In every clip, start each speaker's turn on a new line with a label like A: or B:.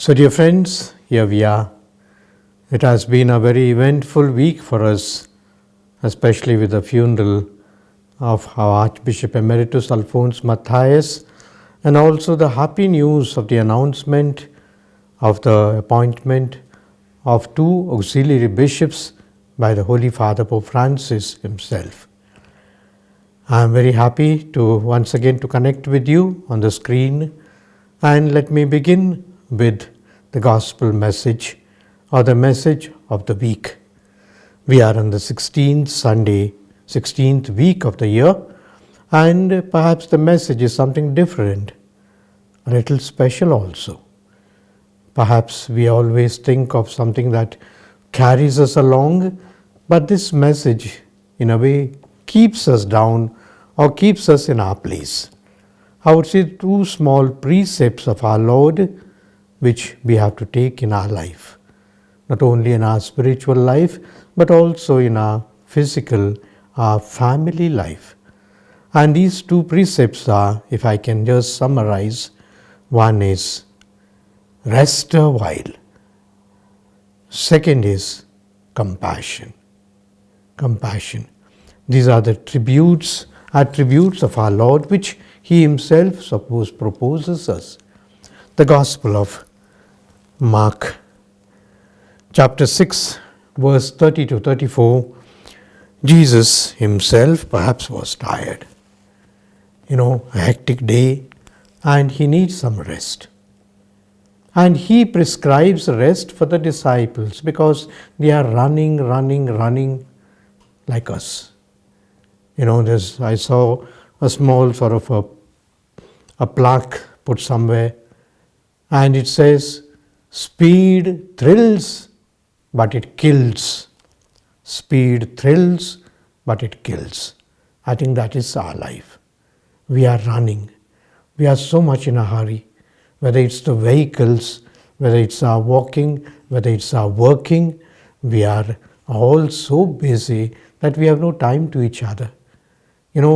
A: So, dear friends, here we are. It has been a very eventful week for us, especially with the funeral of our Archbishop Emeritus Alphonse Matthias, and also the happy news of the announcement of the appointment of two auxiliary bishops by the Holy Father Pope Francis himself. I am very happy to once again to connect with you on the screen, and let me begin with the gospel message or the message of the week. We are on the 16th Sunday, 16th week of the year, and perhaps the message is something different, a little special also. Perhaps we always think of something that carries us along, but this message in a way keeps us down or keeps us in our place. I would say two small precepts of our Lord which we have to take in our life, not only in our spiritual life, but also in our physical, our family life. And these two precepts are, if I can just summarize, one is rest a while. Second is compassion. Compassion. These are the attributes of our Lord, which He Himself proposes us. The Gospel of Mark, chapter 6, verse 30 to 34, Jesus Himself perhaps was tired. A hectic day, and He needs some rest. And He prescribes rest for the disciples because they are running like us. I saw a small sort of a plaque put somewhere, and it says, "Speed thrills, but it kills. Speed thrills, but it kills." I think that is our life. We are running. We are so much in a hurry, whether it's the vehicles, whether it's our walking, whether it's our working. We are all so busy that we have no time to each other.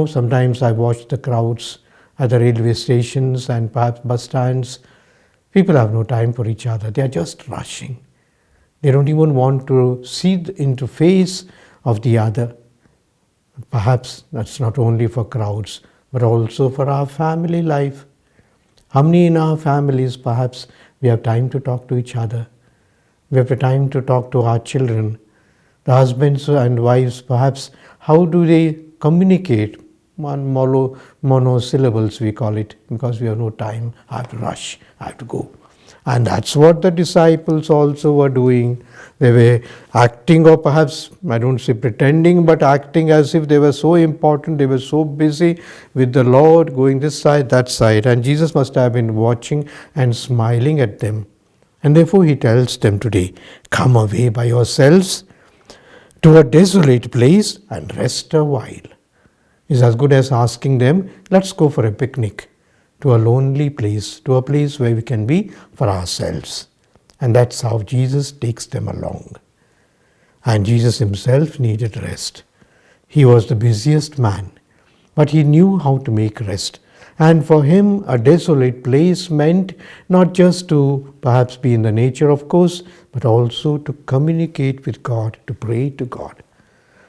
A: Sometimes I watch the crowds at the railway stations and perhaps bus stands. People have no time for each other. They are just rushing. They don't even want to see the interface of the other. Perhaps that's not only for crowds, but also for our family life. How many in our families, perhaps, we have time to talk to each other? We have the time to talk to our children. The husbands and wives, perhaps, how do they communicate? Monosyllables we call it, because we have no time. I have to rush, I have to go. And that's what the disciples also were doing. They were acting, or perhaps, I don't say pretending, but acting as if they were so important, they were so busy with the Lord, going this side, that side. And Jesus must have been watching and smiling at them. And therefore He tells them today, come away by yourselves to a desolate place and rest a while. Is as good as asking them, let's go for a picnic to a lonely place, to a place where we can be for ourselves. And that's how Jesus takes them along. And Jesus Himself needed rest. He was the busiest man, but He knew how to make rest. And for Him, a desolate place meant not just to perhaps be in the nature, of course, but also to communicate with God, to pray to God.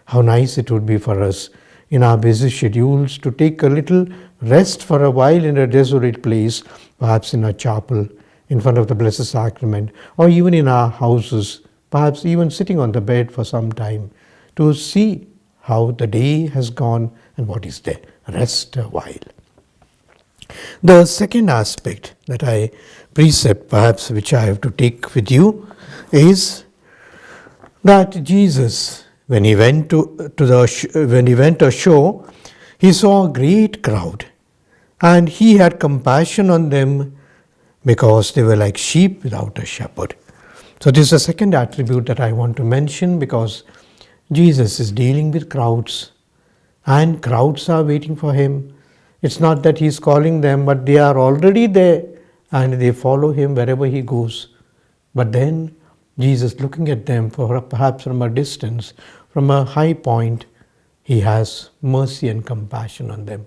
A: How nice it would be for us in our busy schedules to take a little rest for a while in a desolate place, perhaps in a chapel, in front of the Blessed Sacrament, or even in our houses, perhaps even sitting on the bed for some time, to see how the day has gone and what is there. Rest a while. The second aspect precept perhaps which I have to take with you is that Jesus, when he went ashore, He saw a great crowd, and He had compassion on them because they were like sheep without a shepherd. So this is the second attribute that I want to mention, because Jesus is dealing with crowds, and crowds are waiting for Him. It's not that He's calling them, but they are already there, and they follow Him wherever He goes. But then Jesus, looking at them perhaps from a distance, from a high point, He has mercy and compassion on them.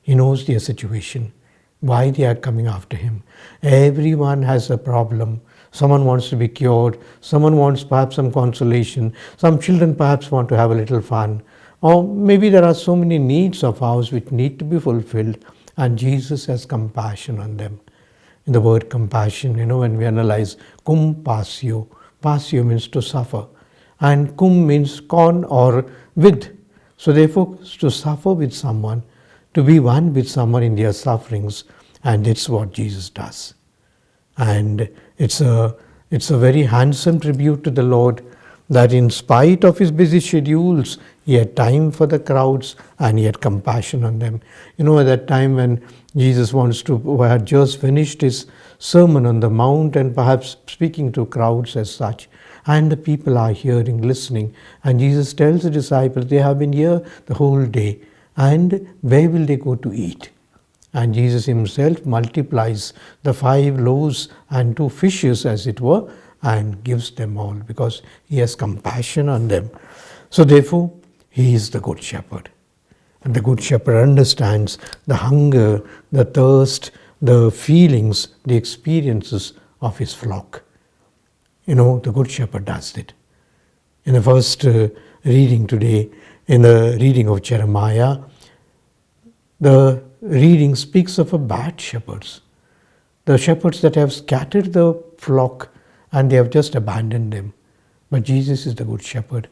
A: He knows their situation. why they are coming after him. Everyone has a problem. Someone wants to be cured. Someone wants perhaps some consolation. Some children perhaps want to have a little fun. Or maybe there are so many needs of ours which need to be fulfilled, and Jesus has compassion on them. In the word compassion, when we analyze passio means to suffer, and cum means con or with. So therefore, to suffer with someone, to be one with someone in their sufferings, and it's what Jesus does. And it's a very handsome tribute to the Lord that in spite of his busy schedules, he had time for the crowds and he had compassion on them. At that time when Jesus had just finished his Sermon on the Mount and perhaps speaking to crowds as such, and the people are hearing, listening, and Jesus tells the disciples they have been here the whole day, and where will they go to eat? And Jesus himself multiplies the 5 loaves and 2 fishes, as it were, and gives them all because he has compassion on them. So therefore, he is the Good Shepherd. And the Good Shepherd understands the hunger, the thirst, the feelings, the experiences of his flock. The Good Shepherd does it. In the first reading today, in the reading of Jeremiah, the reading speaks of a bad shepherds. The shepherds that have scattered the flock and they have just abandoned them. But Jesus is the Good Shepherd.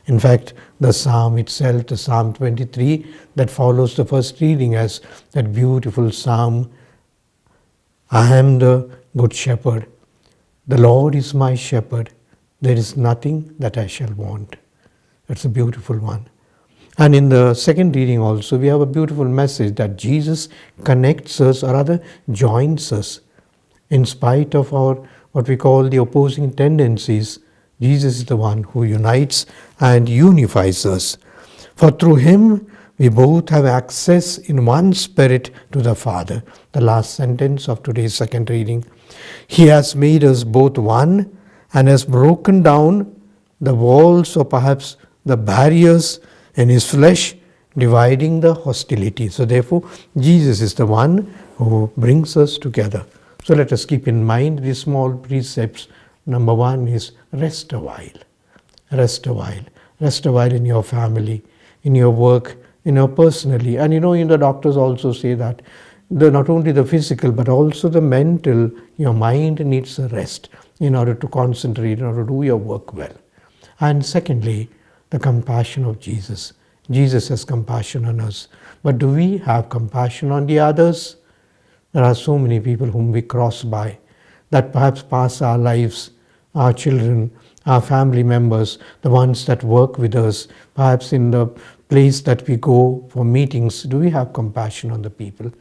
A: In fact, the psalm itself, the Psalm 23 that follows the first reading as that beautiful psalm, I am the Good Shepherd. The Lord is my shepherd. There is nothing that I shall want. That's a beautiful one. And in the second reading also, we have a beautiful message that Jesus connects us, or rather joins us. In spite of our, what we call the opposing tendencies, Jesus is the one who unites and unifies us. For through him, we both have access in one spirit to the Father. The last sentence of today's second reading. He has made us both one and has broken down the walls or perhaps the barriers in his flesh, dividing the hostility. So therefore, Jesus is the one who brings us together. So let us keep in mind these small precepts. Number 1 is rest a while. Rest a while. Rest a while in your family, in your work, personally. And the doctors also say that not only the physical but also the mental, your mind needs a rest in order to concentrate, in order to do your work well. And secondly, the compassion of Jesus. Jesus has compassion on us. But do we have compassion on the others? There are so many people whom we cross by that perhaps pass our lives, our children, our family members, the ones that work with us, perhaps in the place that we go for meetings. Do we have compassion on the people?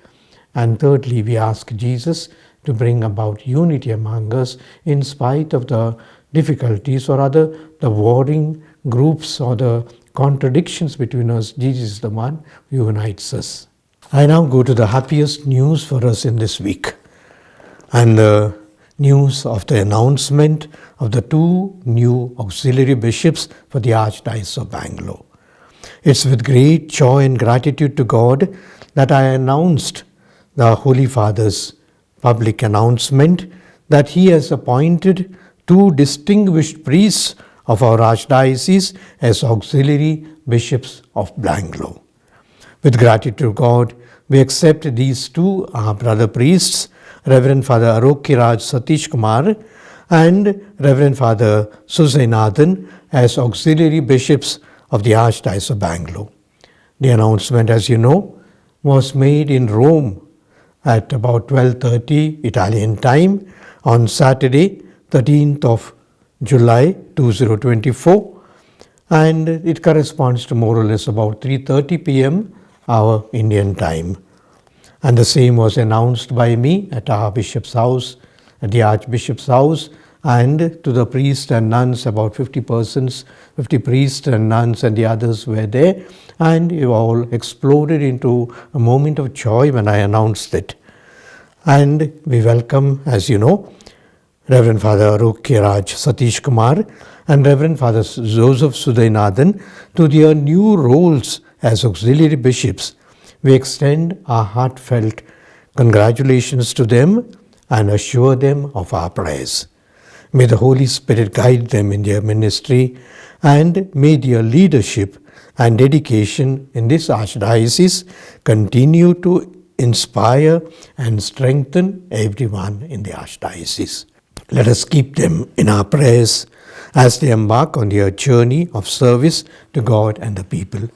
A: And thirdly, we ask Jesus to bring about unity among us in spite of the difficulties or rather the warring groups or the contradictions between us. Jesus is the one who unites us. I now go to the happiest news for us in this week, and the news of the announcement of the 2 new auxiliary bishops for the Archdiocese of Bangalore. It's with great joy and gratitude to God that I announced the Holy Father's public announcement that he has appointed 2 distinguished priests of our Archdiocese as auxiliary bishops of Bangalore. With gratitude to God, we accept these 2 our brother priests, Reverend Father Archbishop Satish Kumar and Reverend Father Suzainathan as auxiliary bishops of the Archdiocese of Bangalore. The announcement, as you know, was made in Rome at about 12:30 Italian time on Saturday, 13th of July 2024, and it corresponds to more or less about 3:30 p.m. our Indian time. And the same was announced by me at our bishop's house, at the Archbishop's house, and to the priests and nuns, about 50 persons, 50 priests and nuns and the others were there, and we all exploded into a moment of joy when I announced it. And we welcome, as you know, Reverend Father Archbishop Satish Kumar and Reverend Father Joseph Sudainathan to their new roles as auxiliary bishops. We extend our heartfelt Congratulations to them and assure them of our prayers. May the Holy Spirit guide them in their ministry, and may their leadership and dedication in this Archdiocese continue to inspire and strengthen everyone in the Archdiocese. Let us keep them in our prayers as they embark on their journey of service to God and the people.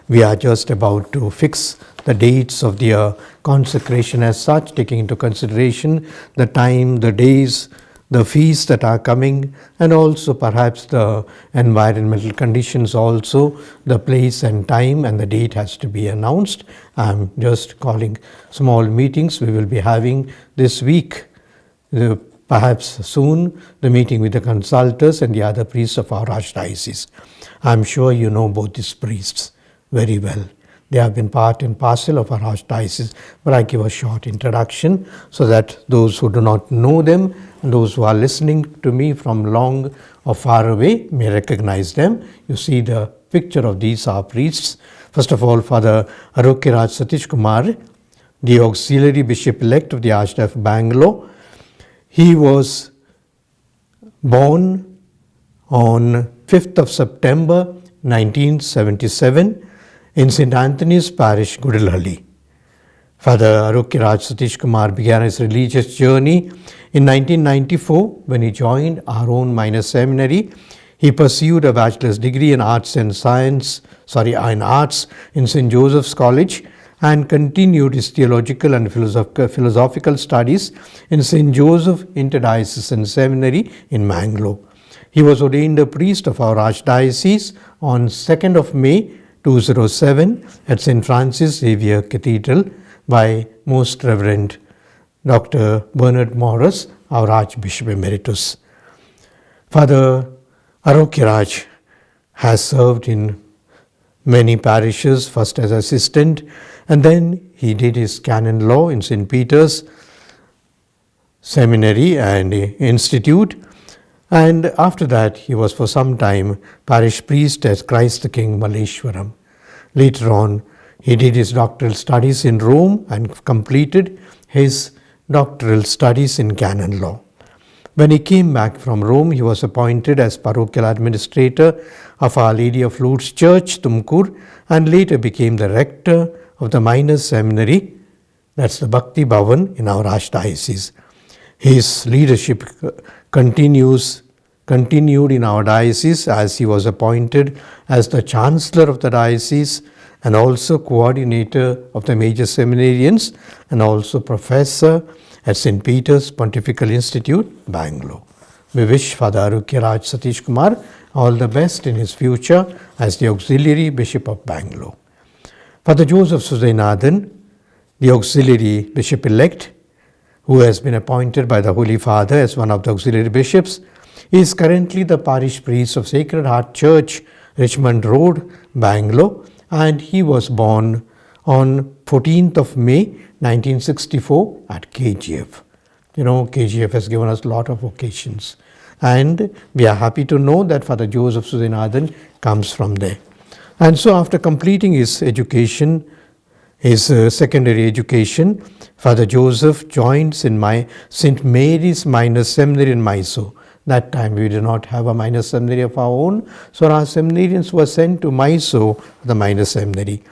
A: We are just about to fix the dates of their consecration as such, taking into consideration the time, the days, the feasts that are coming, and also perhaps the environmental conditions also, the place and time and the date has to be announced. I'm just calling small meetings we will be having this week. Perhaps soon, the meeting with the consultors and the other priests of our Archdiocese. I'm sure you know both these priests very well. They have been part and parcel of our Archdiocese, but I give a short introduction so that those who do not know them and those who are listening to me from long or far away may recognize them. You see the picture of these are priests. First of all, Father Archbishop Satish Kumar, the Auxiliary Bishop-elect of the Archdiocese of Bangalore. He was born on 5th of September 1977 in St. Anthony's Parish, Gudalhalli. Father Archbishop Satish Kumar began his religious journey in 1994 when he joined our own minor seminary. He pursued a bachelor's degree in arts in arts in St. Joseph's College and continued his theological and philosophical studies in St. Joseph Interdiocesan Seminary in Bangalore. He was ordained a priest of our Archdiocese on 2nd of May 2007 at St. Francis Xavier Cathedral by Most Reverend Dr. Bernard Morris, our Archbishop Emeritus. Father Arokiraj has served in many parishes, first as assistant, and then he did his canon law in St. Peter's Seminary and Institute, and after that he was for some time parish priest at Christ the King, Malleshwaram. Later on, he did his doctoral studies in Rome and completed his doctoral studies in canon law. When he came back from Rome, he was appointed as parochial administrator of Our Lady of Lourdes Church, Tumkur, and later became the rector of the minor seminary, that's the Bhakti Bhavan in our Archdiocese. His leadership continued in our diocese as he was appointed as the chancellor of the diocese and also coordinator of the major seminarians and also professor at St. Peter's Pontifical Institute, Bangalore. We wish Father Archbishop Satish Kumar all the best in his future as the Auxiliary Bishop of Bangalore. Father Joseph Suzainathan, the Auxiliary Bishop-elect, who has been appointed by the Holy Father as one of the Auxiliary Bishops, is currently the parish priest of Sacred Heart Church, Richmond Road, Bangalore, and he was born on 14th of May 1964 at KGF. You know, KGF has given us a lot of occasions, and we are happy to know that Father Joseph Suzainathan comes from there. And so after completing his education, his secondary education, Father Joseph joined St. Mary's Minor Seminary in Mysore. That time we did not have a minor seminary of our own, so our seminarians were sent to Mysore, the minor seminary.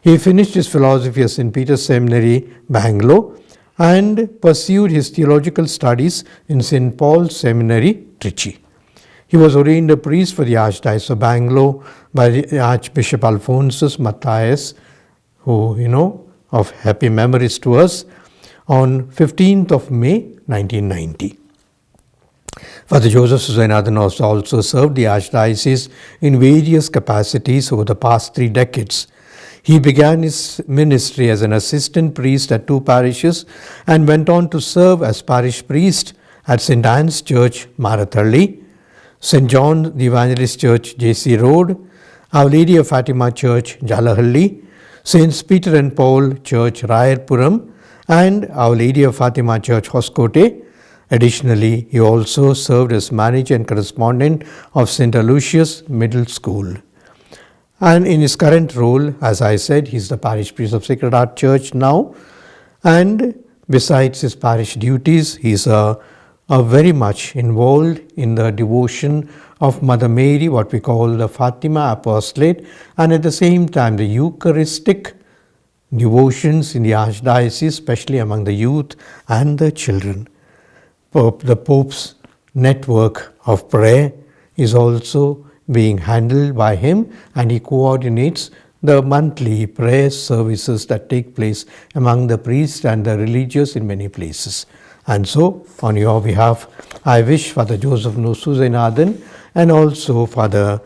A: He finished his philosophy at St. Peter's Seminary, Bangalore, and pursued his theological studies in St. Paul's Seminary, Trichy. He was ordained a priest for the Archdiocese of Bangalore by the Archbishop Alphonsus Matthias, who, of happy memories to us, on 15th of May 1990. Father Joseph Suzainathan also served the Archdiocese in various capacities over the past 3 decades. He began his ministry as an assistant priest at 2 parishes and went on to serve as parish priest at St. Anne's Church, Marathalli, St. John the Evangelist Church, JC Road, Our Lady of Fatima Church, Jalahalli, St. Peter and Paul Church, Rayarpuram, and Our Lady of Fatima Church, Hoskote. Additionally, he also served as manager and correspondent of St. Aloysius Middle School. And in his current role, as I said, he is the parish priest of Sacred Heart Church now. And besides his parish duties, he is very much involved in the devotion of Mother Mary, what we call the Fatima Apostolate, and at the same time the Eucharistic devotions in the Archdiocese, especially among the youth and the children. The Pope's network of prayer is also being handled by him, and he coordinates the monthly prayer services that take place among the priests and the religious in many places. And so, on your behalf, I wish Father Joseph Nosuzenathan and also Father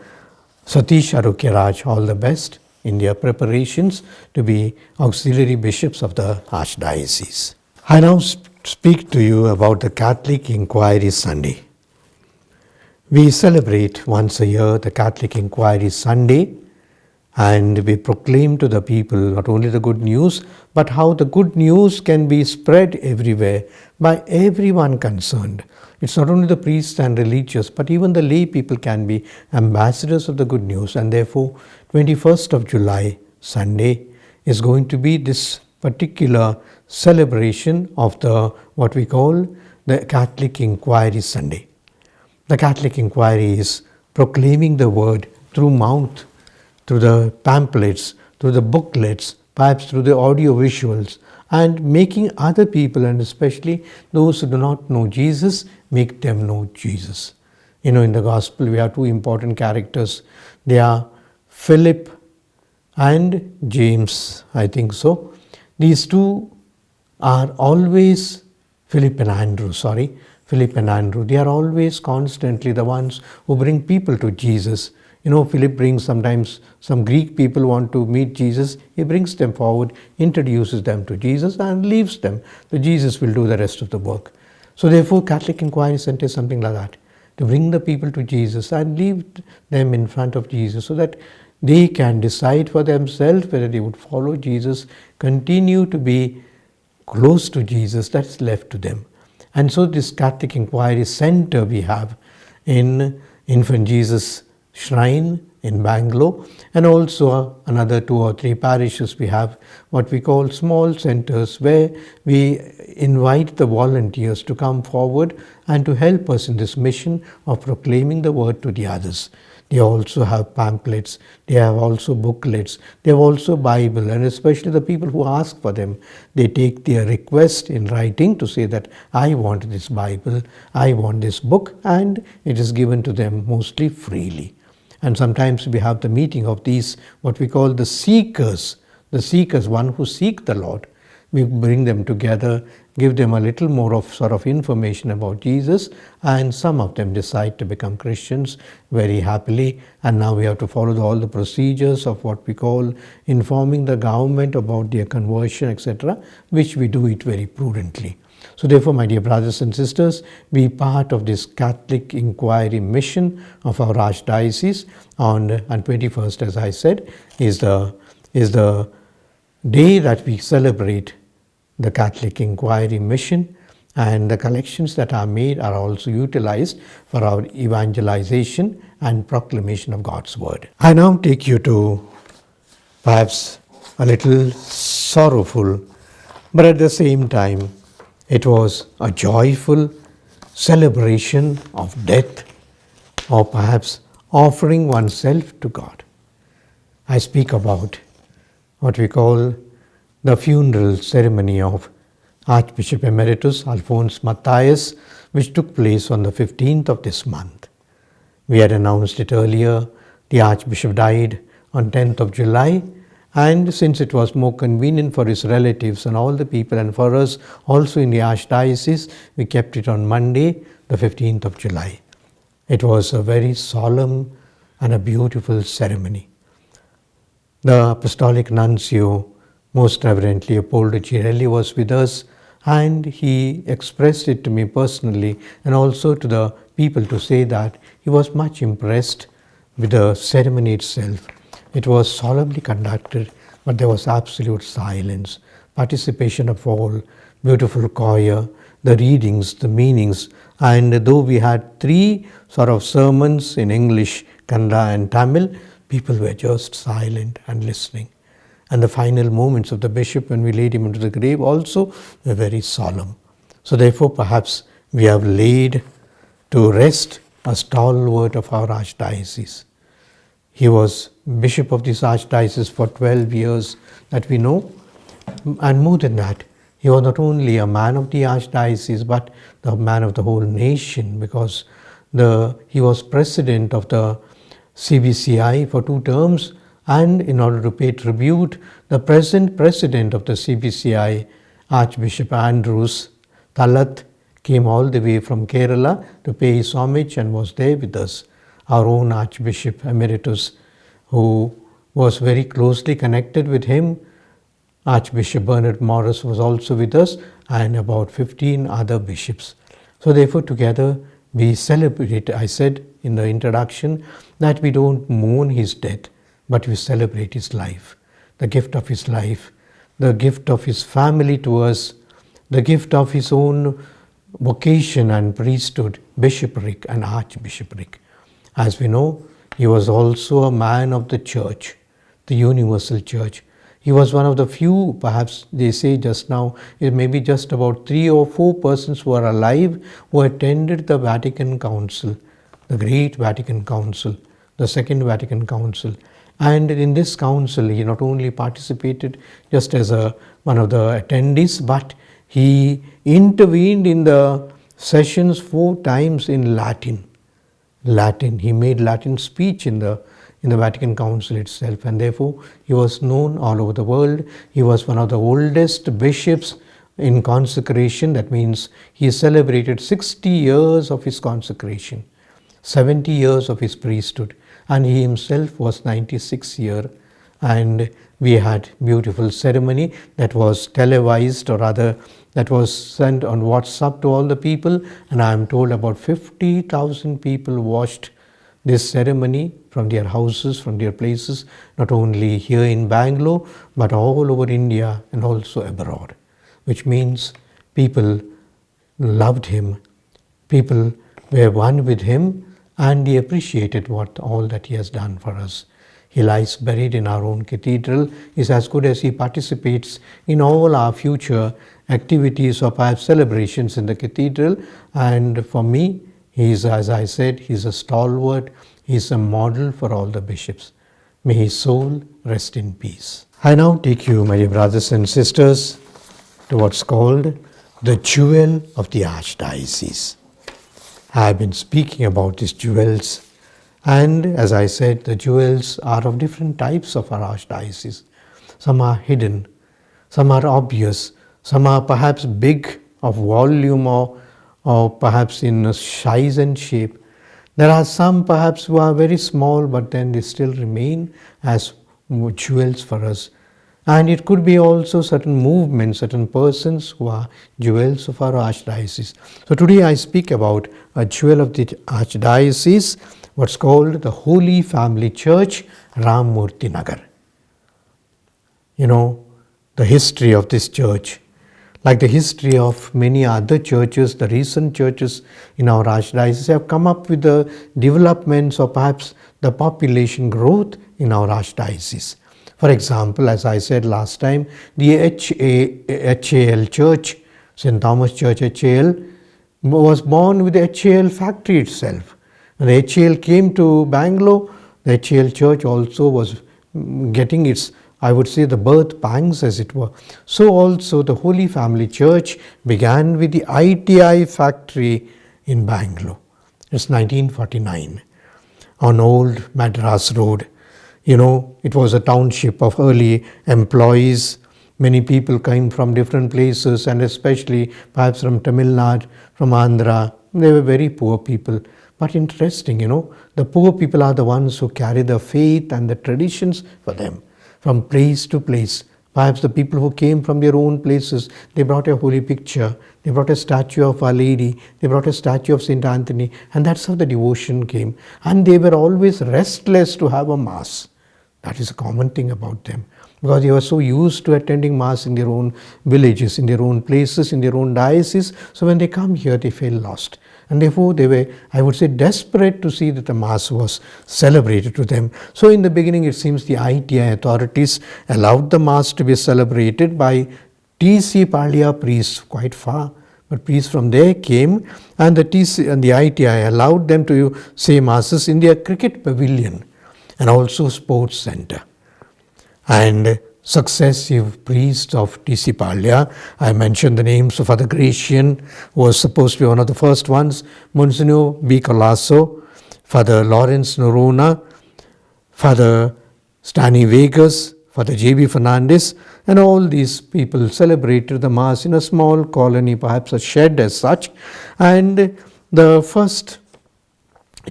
A: Satish Arukyaraj all the best in their preparations to be auxiliary bishops of the Archdiocese. I now speak to you about the Catholic Inquiry Sunday. We celebrate once a year the Catholic Inquiry Sunday, and we proclaim to the people not only the good news, but how the good news can be spread everywhere by everyone concerned. It's not only the priests and religious, but even the lay people can be ambassadors of the good news. And therefore, 21st of July, Sunday, is going to be this particular celebration of what we call the Catholic Inquiry Sunday. The Catholic Inquiry is proclaiming the word through mouth, through the pamphlets, through the booklets, perhaps through the audio visuals, and making other people, and especially those who do not know Jesus, make them know Jesus. In the Gospel we have two important characters. They are Philip and James, I think so. These two are always, Philip and Andrew. They are always constantly the ones who bring people to Jesus. Philip brings sometimes some Greek people want to meet Jesus. He brings them forward, introduces them to Jesus and leaves them. So Jesus will do the rest of the work. So therefore, Catholic Inquiry Center is something like that, to bring the people to Jesus and leave them in front of Jesus so that they can decide for themselves whether they would follow Jesus, continue to be close to Jesus. That's left to them. And so this Catholic Inquiry Center we have in Infant Jesus Shrine in Bangalore, and also another 2 or 3 parishes we have what we call small centers, where we invite the volunteers to come forward and to help us in this mission of proclaiming the word to the others. They also have pamphlets, they have also booklets, they have also Bible, and especially the people who ask for them, they take their request in writing to say that I want this Bible, I want this book, and it is given to them mostly freely. And sometimes we have the meeting of these, what we call the seekers, one who seek the Lord. We bring them together, give them a little more of sort of information about Jesus, and some of them decide to become Christians very happily. And now we have to follow all the procedures of what we call informing the government about their conversion, etc., which we do it very prudently. So therefore, my dear brothers and sisters, be part of this Catholic Inquiry mission of our Archdiocese on 21st, as I said, is the day that we celebrate the Catholic Inquiry mission, and the collections that are made are also utilized for our evangelization and proclamation of God's word. I now take you to perhaps a little sorrowful, but at the same time, it was a joyful celebration of death, or perhaps offering oneself to God. I speak about what we call the funeral ceremony of Archbishop Emeritus Alphonse Matthias, which took place on the 15th of this month. We had announced it earlier. The Archbishop died on 10th of July, and since it was more convenient for his relatives and all the people, and for us also in the Archdiocese, we kept it on Monday, the 15th of July. It was a very solemn and a beautiful ceremony. The Apostolic Nuncio, Most Reverend Leopoldo Girelli, was with us, and he expressed it to me personally and also to the people to say that he was much impressed with the ceremony itself. It was solemnly conducted, but there was absolute silence, participation of all, beautiful choir, the readings, the meanings, and though we had 3 sort of sermons in English, Kannada and Tamil, people were just silent and listening. And the final moments of the bishop when we laid him into the grave also were very solemn. So therefore perhaps we have laid to rest a stalwart of our Archdiocese. He was Bishop of this Archdiocese for 12 years that we know, and more than that, he was not only a man of the Archdiocese but the man of the whole nation, because he was president of the CBCI for 2 terms, and in order to pay tribute, the present president of the CBCI, Archbishop Andrews Talat, came all the way from Kerala to pay his homage and was there with us. Our own Archbishop Emeritus, who was very closely connected with him, Archbishop Bernard Morris, was also with us, and about 15 other bishops. So therefore together we celebrate. I said in the introduction that we don't mourn his death, but we celebrate his life, the gift of his life, the gift of his family to us, the gift of his own vocation and priesthood, bishopric and archbishopric. As we know, he was also a man of the church, the universal church. He was one of the few, perhaps they say just now, it may be just about 3 or 4 persons who are alive who attended the Vatican Council, the Great Vatican Council, the Second Vatican Council. And in this council, he not only participated just as one of the attendees, but he intervened in the sessions 4 times in Latin. He made Latin speech in the Vatican Council itself, and therefore he was known all over the world. He was one of the oldest bishops in consecration. That means he celebrated 60 years of his consecration, 70 years of his priesthood, and he himself was 96 years. And we had beautiful ceremony that was televised, or rather that was sent on WhatsApp to all the people, and I am told about 50,000 people watched this ceremony from their houses, from their places, not only here in Bangalore but all over India and also abroad, which means people loved him, people were one with him, and they appreciated all that he has done for us. He lies buried in our own cathedral. Is as good as he participates in all our future activities or perhaps celebrations in the cathedral. And for me, he is, as I said, he is a stalwart. He is a model for all the bishops. May his soul rest in peace. I now take you, my dear brothers and sisters, to what's called the jewel of the Archdiocese. I have been speaking about these jewels. And as I said, the jewels are of different types of our Archdiocese. Some are hidden, some are obvious, some are perhaps big of volume or perhaps in size and shape. There are some perhaps who are very small, but then they still remain as jewels for us. And it could be also certain movements, certain persons who are jewels of our Archdiocese. So today I speak about a jewel of the Archdiocese, what's called the Holy Family Church, Ramurti Nagar. You know, the history of this church, like the history of many other churches, the recent churches in our Archdiocese have come up with the developments or perhaps the population growth in our Archdiocese. For example, as I said last time, the HAL Church, St. Thomas Church HAL, was born with the HAL factory itself. When the HAL came to Bangalore, the HAL Church also was getting its, I would say, the birth pangs as it were. So also the Holy Family Church began with the ITI factory in Bangalore. It's 1949 on Old Madras Road. You know, it was a township of early employees. Many people came from different places, and especially perhaps from Tamil Nadu, from Andhra. They were very poor people. But interesting, you know, the poor people are the ones who carry the faith and the traditions for them from place to place. Perhaps the people who came from their own places, they brought a holy picture, they brought a statue of Our Lady, they brought a statue of St. Anthony, and that's how the devotion came. And they were always restless to have a mass. That is a common thing about them, because they were so used to attending mass in their own villages, in their own places, in their own diocese. So when they come here, they feel lost. And therefore they were, I would say, desperate to see that the Mass was celebrated to them. So in the beginning it seems the ITI authorities allowed the Mass to be celebrated by TC Palia priests, quite far. But priests from there came, and the TC and the ITI allowed them to say Masses in their cricket pavilion and also sports center. And successive priests of TC Palia, I mentioned the names of Father Gratian, who was supposed to be one of the first ones, Monsignor B. Colasso, Father Lawrence Norona, Father Stanley Vegas, Father J.B. Fernandez, and all these people celebrated the Mass in a small colony, perhaps a shed as such. And the first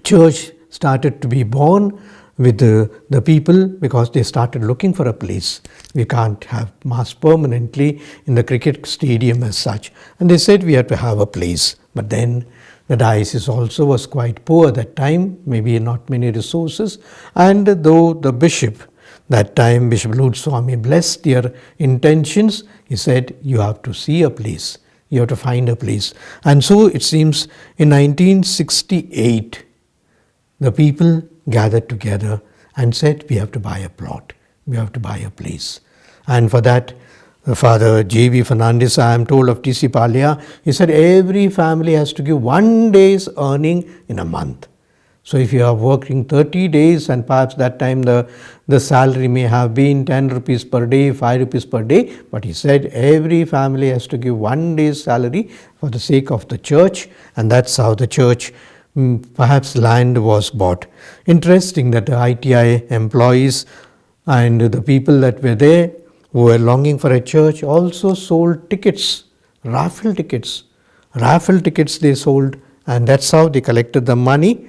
A: church started to be born with the people, because they started looking for a place. We can't have Mass permanently in the cricket stadium as such. And they said we have to have a place. But then the diocese also was quite poor at that time, maybe not many resources. And though the bishop, that time Bishop Lud Swami, blessed their intentions, he said, you have to see a place. You have to find a place. And so it seems in 1968, the people gathered together and said, we have to buy a plot, we have to buy a place. And for that, Father J.B. Fernandez, I am told, of TC Palia, he said every family has to give 1 day's earning in a month. So if you are working 30 days, and perhaps that time the salary may have been 10 rupees per day, 5 rupees per day, but he said every family has to give 1 day's salary for the sake of the church, and that's how the church, perhaps land was bought. Interesting that the ITI employees and the people that were there who were longing for a church also sold tickets, raffle tickets. Raffle tickets they sold, and that's how they collected the money.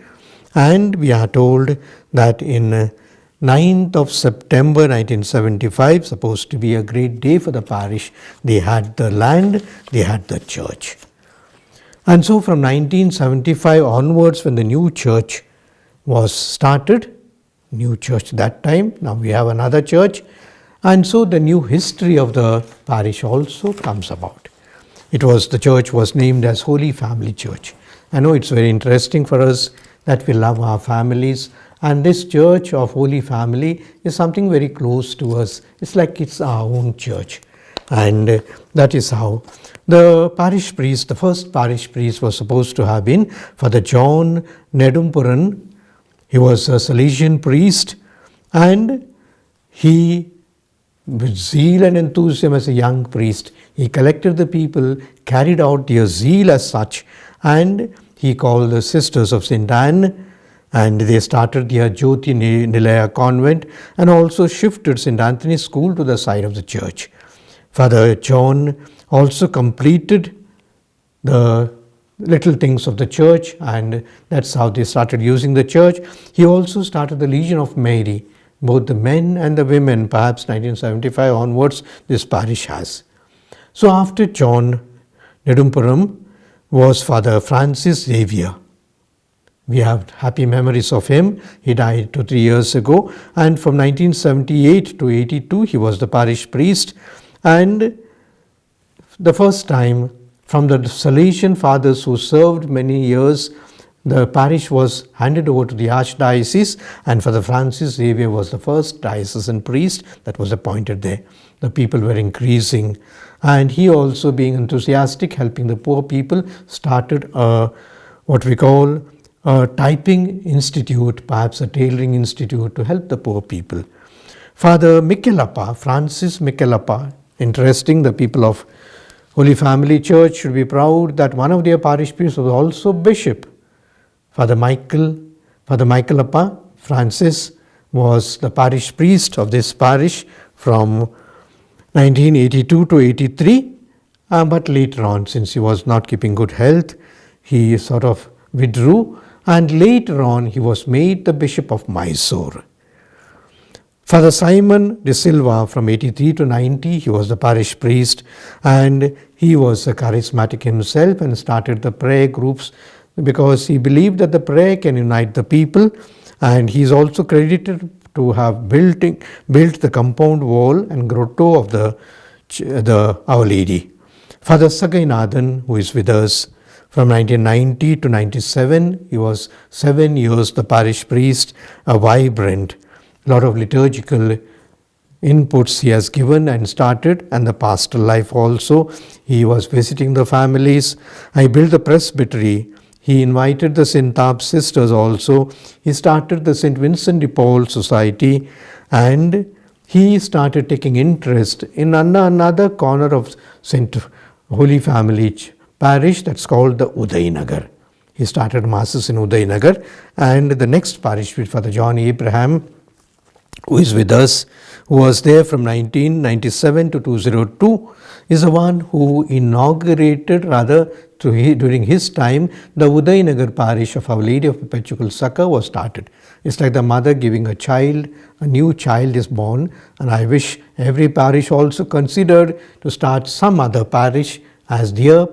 A: And we are told that in 9th of September 1975, supposed to be a great day for the parish, they had the land, they had the church. And so from 1975 onwards, when the new church was started, new church that time, now we have another church, and so the new history of the parish also comes about. The church was named as Holy Family Church. I know it's very interesting for us that we love our families, and this church of Holy Family is something very close to us. It's like it's our own church. And that is how the parish priest, the first parish priest, was supposed to have been Father John Nedumpuran. He was a Salesian priest, and he, with zeal and enthusiasm as a young priest, he collected the people, carried out their zeal as such, and he called the Sisters of St. Anne, and they started their Jyoti Nilaya convent, and also shifted St. Anthony's School to the side of the church. Father John also completed the little things of the church, and that's how they started using the church. He also started the Legion of Mary, both the men and the women, perhaps 1975 onwards, this parish has. So after John Nedumpuram was Father Francis Xavier. We have happy memories of him. He died 2-3 years ago, and from 1978 to 82 he was the parish priest. And the first time, from the Salesian fathers who served many years, the parish was handed over to the Archdiocese, and Father Francis Xavier was the first diocesan priest that was appointed there. The people were increasing, and he also, being enthusiastic, helping the poor people, started what we call a typing institute, perhaps a tailoring institute, to help the poor people. Father Mikelappa, Francis Mikelappa, interesting, the people of Holy Family Church should be proud that one of their parish priests was also bishop. Father Mikelappa Francis was the parish priest of this parish from 1982 to 83, but later on, since he was not keeping good health, he sort of withdrew, and later on he was made the Bishop of Mysore. Father Simon de Silva, from 83 to 90, he was the parish priest, and he was a charismatic himself and started the prayer groups because he believed that the prayer can unite the people, and he is also credited to have built the compound wall and grotto of the Our Lady. Father Sagainathan, who is with us, From 1990 to 97, he was 7 years the parish priest, a vibrant, lot of liturgical inputs he has given and started, and the pastoral life also. He was visiting the families. I built the presbytery. He invited the St. Tharp sisters also. He started the St. Vincent de Paul Society, and he started taking interest in another corner of St. Holy Family parish that's called the Udayanagar. He started masses in Udayanagar, and the next parish with Father John Abraham, who is with us, who was there from 1997 to 2002, is the one who inaugurated, during his time, the Udayanagar parish of Our Lady of Perpetual Succor was started. It's like the mother giving a child, a new child is born, and I wish every parish also considered to start some other parish, as their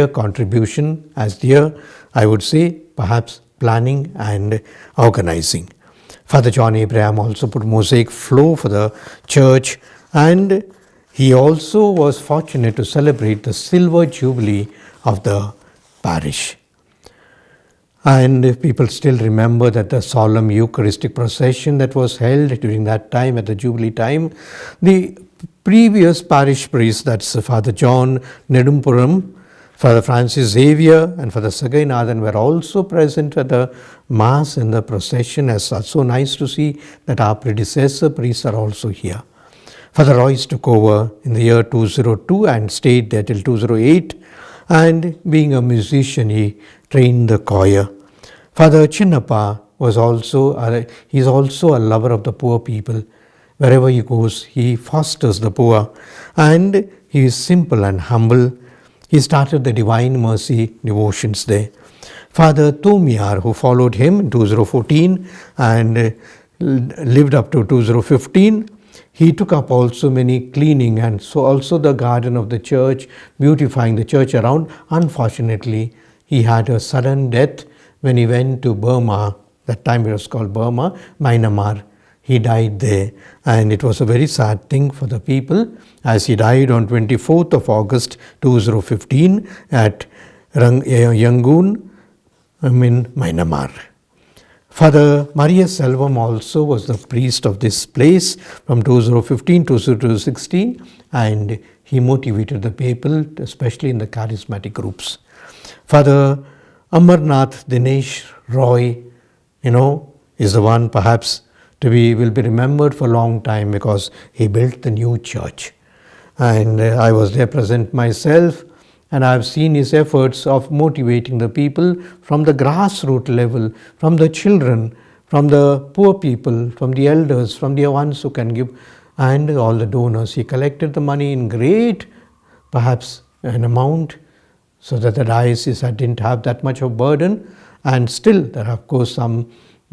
A: contribution, as their, I would say, perhaps planning and organizing. Father John Abraham also put mosaic flow for the church, and he also was fortunate to celebrate the silver jubilee of the parish. And people still remember that the solemn Eucharistic procession that was held during that time, at the Jubilee time, the previous parish priest, that's Father John Nedumpuram, Father Francis Xavier, and Father Sagainathan were also present at the Mass and the procession. As such, so nice to see that our predecessor priests are also here. Father Royce took over in the year 202 and stayed there till 208. And being a musician, he trained the choir. Father Chinnappa was he's also a lover of the poor people. Wherever he goes, he fosters the poor, and he is simple and humble. He started the Divine Mercy devotions there. Father Tomiyar, who followed him in 2014 and lived up to 2015, he took up also many cleaning and so also the garden of the church, beautifying the church around. Unfortunately, he had a sudden death when he went to Burma. That time it was called Burma, Myanmar. He died there, and it was a very sad thing for the people, as he died on 24th of August 2015 at Yangon, Myanmar. Father Maria Selvam also was the priest of this place from 2015 to 2016, and he motivated the people, especially in the charismatic groups. Father Amarnath Dinesh Roy, is the one perhaps will be remembered for a long time because he built the new church. And I was there present myself, and I have seen his efforts of motivating the people from the grassroots level, from the children, from the poor people, from the elders, from the ones who can give, and all the donors. He collected the money in great, perhaps an amount, so that the diocese didn't have that much of burden. And still, there are of course some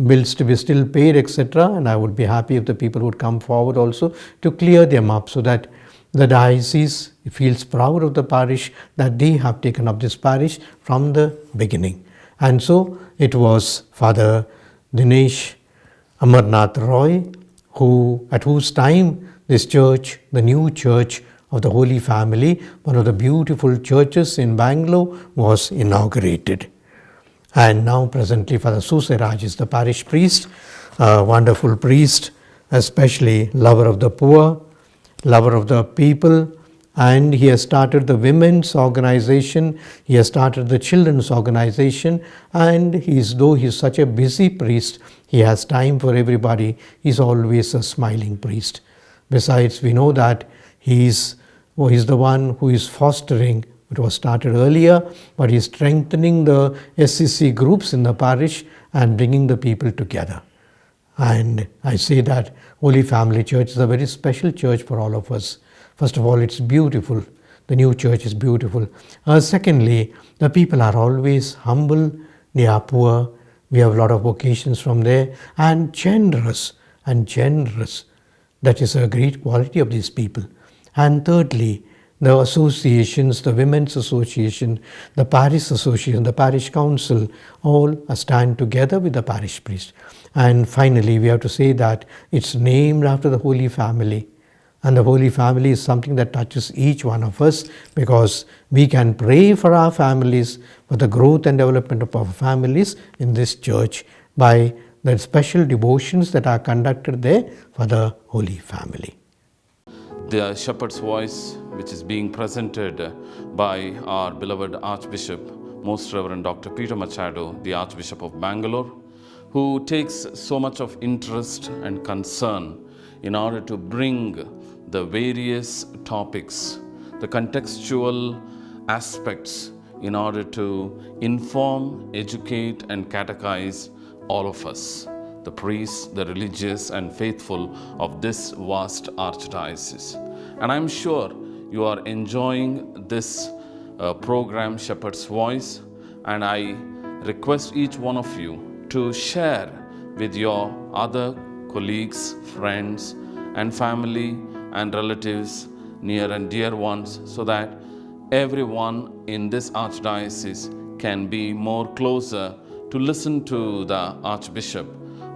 A: bills to be still paid, etc. And I would be happy if the people would come forward also to clear them up, so that the diocese feels proud of the parish, that they have taken up this parish from the beginning. And so it was Father Dinesh Amarnath Roy, at whose time this church, the new church of the Holy Family, one of the beautiful churches in Bangalore, was inaugurated. And now presently Father Susiraj is the parish priest, a wonderful priest, especially lover of the poor, lover of the people, and he has started the women's organization, he has started the children's organization, and though he is such a busy priest, he has time for everybody. He is always a smiling priest. Besides, we know that he is the one who is fostering. It was started earlier, but he is strengthening the SCC groups in the parish and bringing the people together. And I say that Holy Family Church is a very special church for all of us. First of all, it's beautiful. The new church is beautiful. Secondly, the people are always humble, they are poor. We have a lot of vocations from there, and generous. That is a great quality of these people. And thirdly, the associations, the Women's Association, the Parish Association, the Parish Council, all stand together with the parish priest. And finally, we have to say that it's named after the Holy Family. And the Holy Family is something that touches each one of us, because we can pray for our families, for the growth and development of our families in this church by the special devotions that are conducted there for the Holy Family.
B: The Shepherd's Voice, which is being presented by our beloved Archbishop, Most Reverend Dr. Peter Machado, the Archbishop of Bangalore, who takes so much of interest and concern in order to bring the various topics, the contextual aspects, in order to inform, educate, and catechize all of us, the priests, the religious, and faithful of this vast archdiocese. And I'm sure you are enjoying this program, Shepherd's Voice, and I request each one of you to share with your other colleagues, friends, and family and relatives, near and dear ones, so that everyone in this archdiocese can be more closer to listen to the Archbishop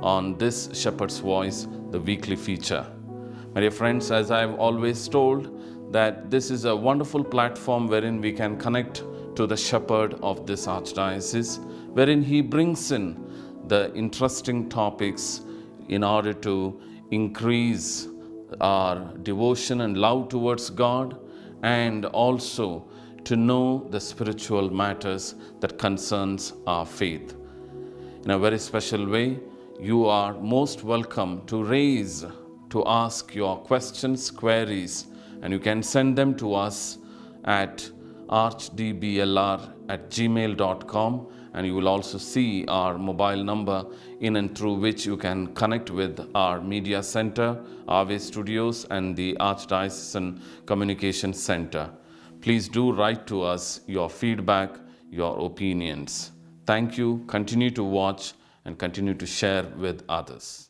B: on this Shepherd's Voice, the weekly feature. My dear friends, as I've always told, that this is a wonderful platform wherein we can connect to the Shepherd of this Archdiocese, wherein he brings in the interesting topics in order to increase our devotion and love towards God, and also to know the spiritual matters that concerns our faith. In a very special way, you are most welcome to ask your questions, queries, and you can send them to us at archdblr@gmail.com, and you will also see our mobile number in and through which you can connect with our media center, Ave Studios, and the Archdiocesan Communication Center. Please do write to us your feedback, your opinions. Thank you. Continue to watch and continue to share with others.